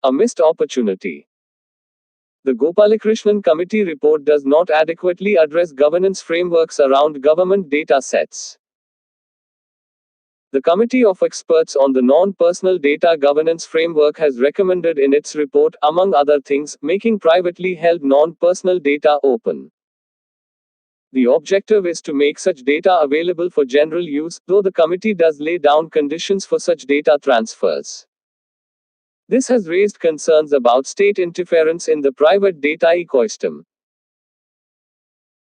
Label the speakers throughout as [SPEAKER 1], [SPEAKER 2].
[SPEAKER 1] A missed opportunity. The Gopalakrishnan Committee report does not adequately address governance frameworks around government data sets. The Committee of Experts on the Non-Personal Data Governance Framework has recommended in its report, among other things, making privately held non-personal data open. The objective is to make such data available for general use, though the committee does lay down conditions for such data transfers. This has raised concerns about state interference in the private data ecosystem.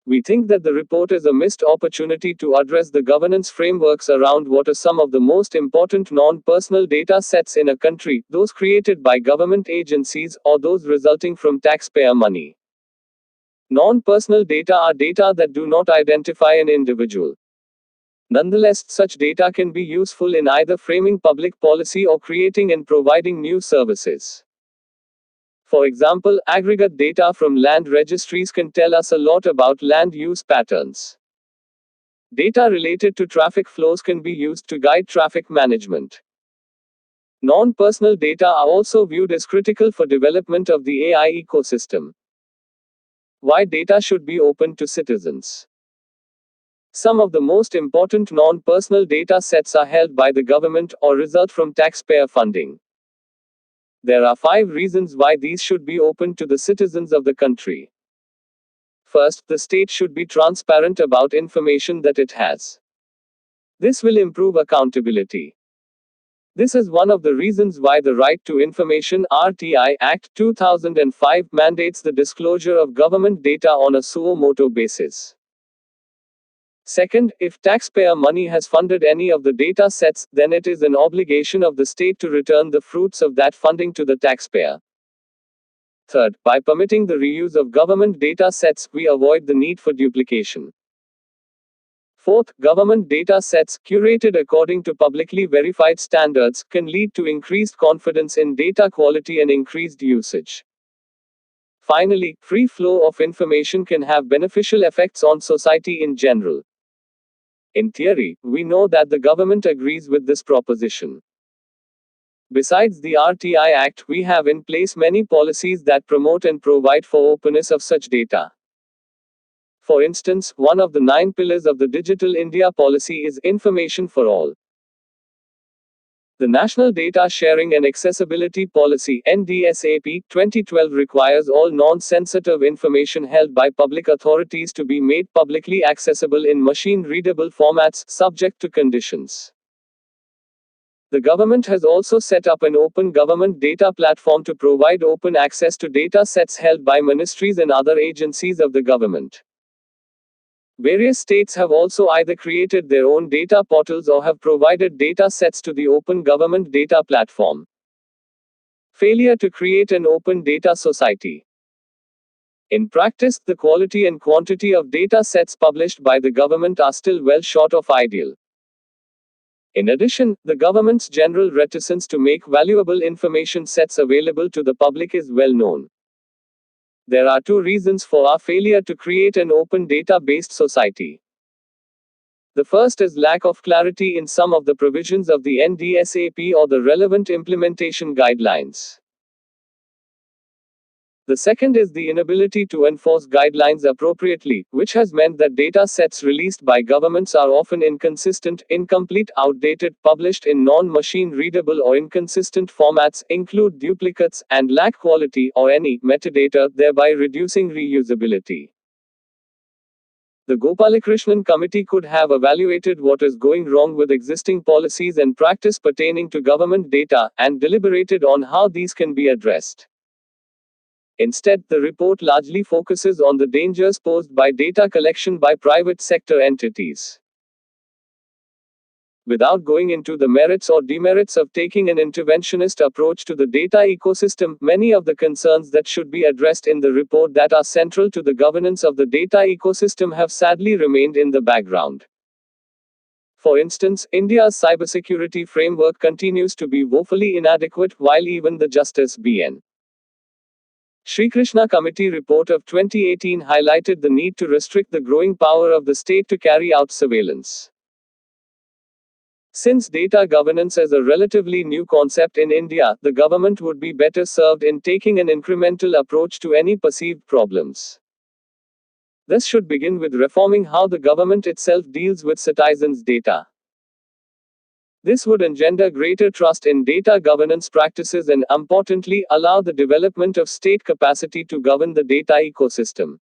[SPEAKER 1] We think that the report is a missed opportunity to address the governance frameworks around what are some of the most important non-personal data sets in a country, those created by government agencies, or those resulting from taxpayer money. Non-personal data are data that do not identify an individual. Nonetheless, such data can be useful in either framing public policy or creating and providing new services. For example, aggregate data from land registries can tell us a lot about land use patterns. Data related to traffic flows can be used to guide traffic management. Non-personal data are also viewed as critical for development of the AI ecosystem. Why data should be open to citizens? Some of the most important non-personal data sets are held by the government or result from taxpayer funding. There are 5 reasons why these should be open to the citizens of the country. First, the state should be transparent about information that it has. This will improve accountability. This is one of the reasons why the Right to Information (RTI) Act 2005 mandates the disclosure of government data on a suo motu basis. Second, if taxpayer money has funded any of the data sets, then it is an obligation of the state to return the fruits of that funding to the taxpayer. Third, by permitting the reuse of government data sets, we avoid the need for duplication. Fourth, government data sets, curated according to publicly verified standards, can lead to increased confidence in data quality and increased usage. Finally, free flow of information can have beneficial effects on society in general. In theory, we know that the government agrees with this proposition. Besides the RTI Act, we have in place many policies that promote and provide for openness of such data. For instance, one of the 9 pillars of the Digital India policy is information for all. The National Data Sharing and Accessibility Policy (NDSAP) 2012 requires all non-sensitive information held by public authorities to be made publicly accessible in machine-readable formats, subject to conditions. The government has also set up an open government data platform to provide open access to data sets held by ministries and other agencies of the government. Various states have also either created their own data portals or have provided data sets to the Open Government Data Platform. Failure to create an open data society. In practice, the quality and quantity of data sets published by the government are still well short of ideal. In addition, the government's general reticence to make valuable information sets available to the public is well known. There are 2 reasons for our failure to create an open data-based society. The first is lack of clarity in some of the provisions of the NDSAP or the relevant implementation guidelines. The second is the inability to enforce guidelines appropriately, which has meant that data sets released by governments are often inconsistent, incomplete, outdated, published in non-machine readable or inconsistent formats, include duplicates, and lack quality or any metadata, thereby reducing reusability. The Gopalakrishnan Committee could have evaluated what is going wrong with existing policies and practice pertaining to government data, and deliberated on how these can be addressed. Instead, the report largely focuses on the dangers posed by data collection by private sector entities. Without going into the merits or demerits of taking an interventionist approach to the data ecosystem, many of the concerns that should be addressed in the report that are central to the governance of the data ecosystem have sadly remained in the background. For instance, India's cybersecurity framework continues to be woefully inadequate, while even the Justice B.N. Srikrishna Committee report of 2018 highlighted the need to restrict the growing power of the state to carry out surveillance. Since data governance is a relatively new concept in India, the government would be better served in taking an incremental approach to any perceived problems. This should begin with reforming how the government itself deals with citizens' data. This would engender greater trust in data governance practices and, importantly, allow the development of state capacity to govern the data ecosystem.